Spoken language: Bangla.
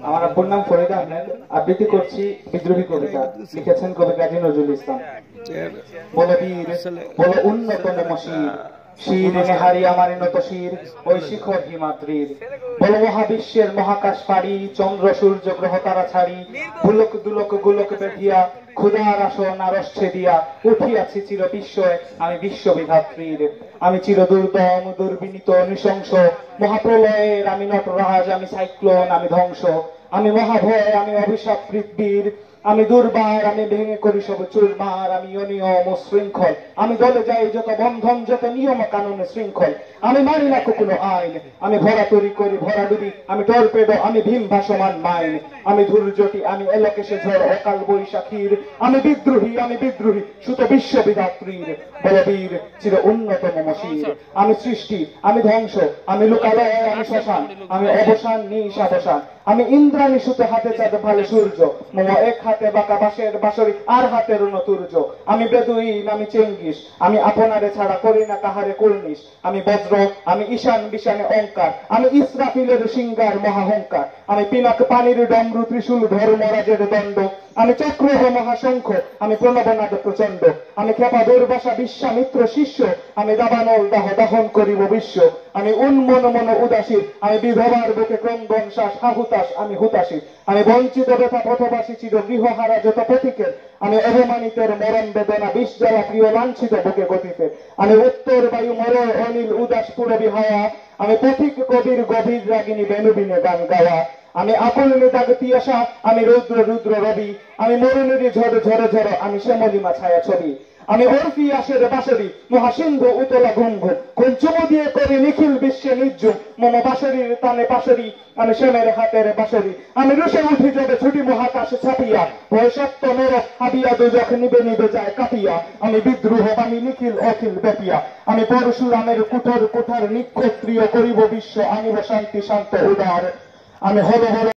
আমার আব্বুর নাম ফরিদ আহমেদ। আবৃত্তি করছি বিদ্রোহী কবিতা, লিখেছেন কবি কাজী নজরুল ইসলাম। বলো বীর, বলো উন্নত মমশির, শির নেহারি আমার নত শির, ওই শিখর হিমাদ্রির। বলো মহাবিশ্বের মহাকাশ পাড়ি, চন্দ্র সূর্য গ্রহ তারা ছাড়ি, পুলক দুলক গোলক বেধিয়া, ক্ষুধার আসন আরস ছেদিয়া, উঠিয়াছি চির বিস্ময় আমি বিশ্ববিধাত্রীর। আমি চির দুর্দম দুর্বিনীত নৃশংস, মহাপ্রলয়ের আমি নটরাজ, আমি সাইক্লোন, আমি ধ্বংস, আমি মহাভয়, আমি অভিশাপ পৃথিবীর, আমি দুর্বার, আমি ভেঙে করি সব চুরমার, আমি অনিয়ম ও শৃঙ্খল, আমি দলে যাই যত বন্ধন, যত নিয়ম কানুন শৃঙ্খল, আমি মানি না কোনো আইন, আমি ভরা তরি করি ভরা ডুবি, আমি টর্পেডো, আমি ভীম ভাসমান মাইন, আমি ধূর্যটি, আমি এলোকেশে ঝড় অকাল বৈশাখীর, আমি বিদ্রোহী সুত বিশ্ববিধাত্রীর। বলবীর চির উন্নত মমশির, আমি সৃষ্টি, আমি ধ্বংস, আমি লোকালয়, আমি শ্মশান, আমি অবসান নিশাবসান, আমি ইন্দ্রাণী সুতে হাতে চাঁদ ভালে সূর্য, মম এক হাতে বাঁকা বাঁশের বাঁশরি, আর হাতের নতুর্য, আমি বেদুইন, আমি চেঙ্গিস, আমি আপনারে ছাড়া করি না কাহারে কুর্নিশ, আমি বজ্র, আমি ঈশান বিশানে অঙ্কার, আমি ইসরাফিলের সিংগার মহাহংকার, আমি পিনাক পানির ডমরু ত্রিশূল ধর্মরাজের দণ্ড, আমি চক্র মহাশঙ্খ, আমি প্রণবনাদ প্রচন্ড, আমি খেপা দুর্বাসা বিশ্বামিত্র শিষ্য, আমি দাবানল দাহ দহন করিব বিশ্ব, আমি উন্মন মন উদাসীর, আমি বিধবার বুকে ক্রন্দন শ্বাস হাহুতাস, আমি হুতাশী, আমি বঞ্চিত ব্যথা পথবাসী চির গৃহহারা যত প্রতীকের, আমি অবমানিতের মরণ বেদনা বিষ জ্বালা প্রিয় লাঞ্ছিত বুকে গতিতে, আমি উত্তর বায়ু মর অনিল উদাস পুরবী হাওয়া, আমি পথিক কবির গভীর রাগিনী বেনুবিনে গান গাওয়া, আমি আকুল নিদাগ তিয়াসা, আমি রৌদ্র রুদ্র রবি, আমি মরুনেরই ঝড় ঝড় ঝড়, আমি শ্যামলিমা ছায়া ছবি, আমি অর্ফি আসের বাসরি মহাসিন্ধু উতলা ঘুঙ্গ, কোন চুমু দিয়ে করি নিখিল বিশ্বে নির্জু, মম বাসরির তানে পাশরি, আমি শ্যামের হাতের বাসরি, আমি রুষে উঠি যাবে ছুটি মহাকাশ ছাপিয়া, ভয় সত্য নর হাবিয়া দুজখ নিবে নিবে যায় কাঁপিয়া, আমি বিদ্রোহ আমি নিখিল অখিল ব্যাপিয়া, আমি পরশুরামের কুঠার কুঠার নিক্ষত্রিয় করিব বিশ্ব, আনিব শান্তি শান্ত উদার, আমি হল হল